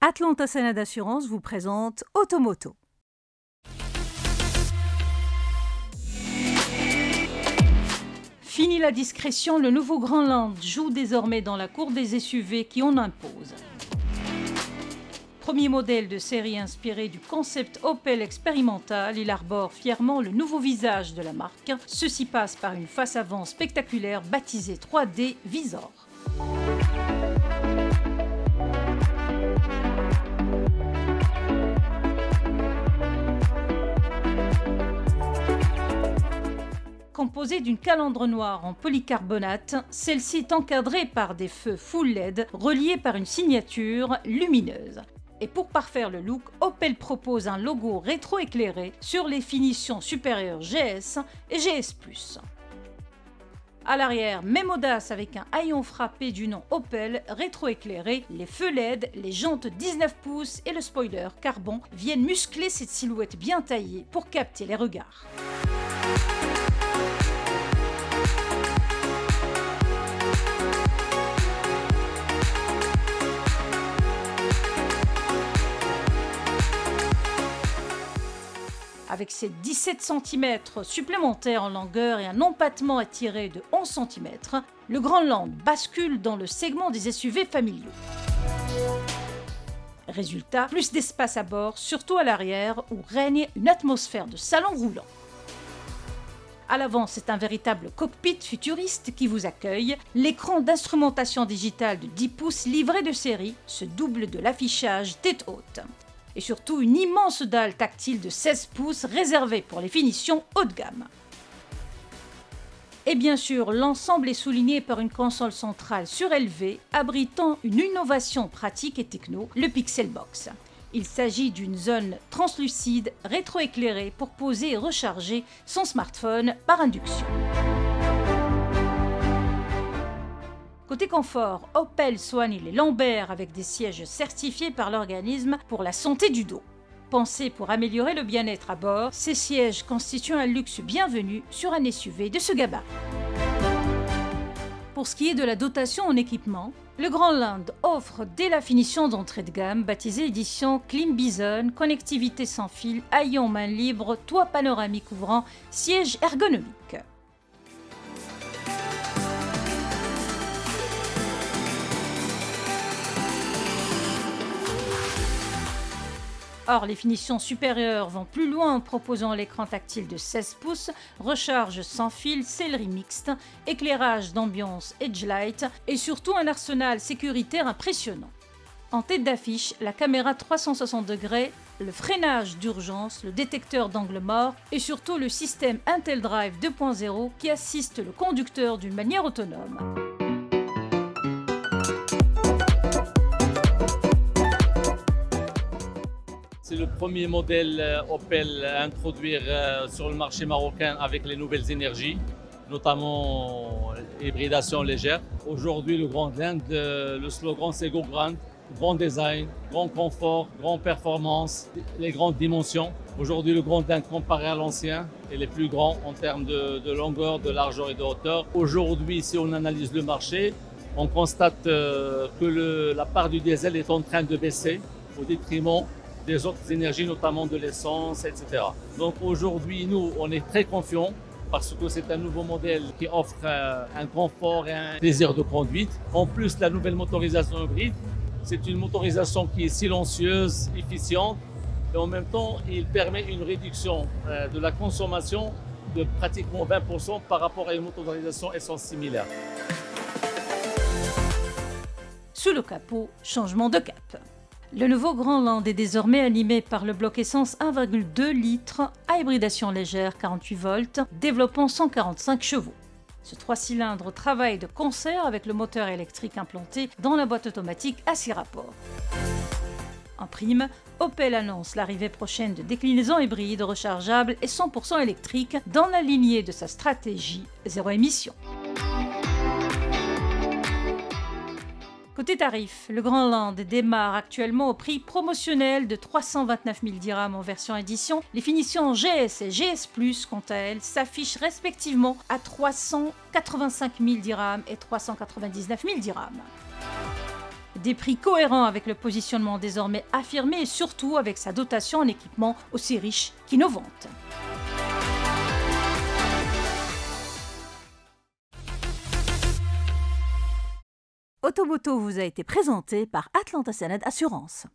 Atlanta Sénat d'Assurance vous présente Automoto. Fini la discrétion, le nouveau Grand Land joue désormais dans la cour des SUV qui en impose. Premier modèle de série inspiré du concept Opel expérimental, il arbore fièrement le nouveau visage de la marque. Ceci passe par une face avant spectaculaire baptisée 3D Visor. Composée d'une calandre noire en polycarbonate, celle-ci est encadrée par des feux full LED reliés par une signature lumineuse. Et pour parfaire le look, Opel propose un logo rétro-éclairé sur les finitions supérieures GS et GS+. À l'arrière, même audace avec un haillon frappé du nom Opel rétro-éclairé, les feux LED, les jantes 19 pouces et le spoiler carbone viennent muscler cette silhouette bien taillée pour capter les regards. Avec ses 17 cm supplémentaires en longueur et un empattement étiré de 11 cm, le Grand Land bascule dans le segment des SUV familiaux. Résultat, plus d'espace à bord, surtout à l'arrière, où règne une atmosphère de salon roulant. À l'avant, c'est un véritable cockpit futuriste qui vous accueille. L'écran d'instrumentation digitale de 10 pouces livré de série se double de l'affichage tête haute. Et surtout une immense dalle tactile de 16 pouces réservée pour les finitions haut de gamme. Et bien sûr, l'ensemble est souligné par une console centrale surélevée abritant une innovation pratique et techno, le Pixel Box. Il s'agit d'une zone translucide rétroéclairée pour poser et recharger son smartphone par induction. Côté confort, Opel soigne les lombaires avec des sièges certifiés par l'organisme pour la santé du dos. Pensés pour améliorer le bien-être à bord, ces sièges constituent un luxe bienvenu sur un SUV de ce gabarit. Pour ce qui est de la dotation en équipement, le Grand Land offre dès la finition d'entrée de gamme, baptisée édition Clean Bison, connectivité sans fil, haillons main libre, toit panoramique ouvrant, siège ergonomique. Or, les finitions supérieures vont plus loin en proposant l'écran tactile de 16 pouces, recharge sans fil, sellerie mixte, éclairage d'ambiance Edge Light et surtout un arsenal sécuritaire impressionnant. En tête d'affiche, la caméra 360 degrés, le freinage d'urgence, le détecteur d'angle mort et surtout le système Intel Drive 2.0 qui assiste le conducteur d'une manière autonome. C'est le premier modèle Opel à introduire sur le marché marocain avec les nouvelles énergies, notamment hybridation légère. Aujourd'hui, le Grand Land, le slogan c'est Go Grand, grand design, grand confort, grande performance, les grandes dimensions. Aujourd'hui, le Grand Land comparé à l'ancien, il est plus grand en termes de longueur, de largeur et de hauteur. Aujourd'hui, si on analyse le marché, on constate que la part du diesel est en train de baisser au détriment des autres énergies, notamment de l'essence, etc. Donc aujourd'hui, nous, on est très confiants parce que c'est un nouveau modèle qui offre un confort et un plaisir de conduite. En plus, la nouvelle motorisation hybride, c'est une motorisation qui est silencieuse, efficiente et en même temps, il permet une réduction de la consommation de pratiquement 20% par rapport à une motorisation essence similaire. Sous le capot, changement de cap. Le nouveau Grand Land est désormais animé par le bloc essence 1,2 litres à hybridation légère 48 volts, développant 145 chevaux. Ce 3 cylindres travaille de concert avec le moteur électrique implanté dans la boîte automatique à 6 rapports. En prime, Opel annonce l'arrivée prochaine de déclinaisons hybrides rechargeables et 100% électriques dans la lignée de sa stratégie zéro émission. Côté tarif, le Grand Land démarre actuellement au prix promotionnel de 329 000 dirhams en version édition. Les finitions GS et GS+, quant à elles, s'affichent respectivement à 385 000 dirhams et 399 000 dirhams. Des prix cohérents avec le positionnement désormais affirmé et surtout avec sa dotation en équipement aussi riche qu'innovante. Automoto vous a été présenté par Atlanta Sened Assurance.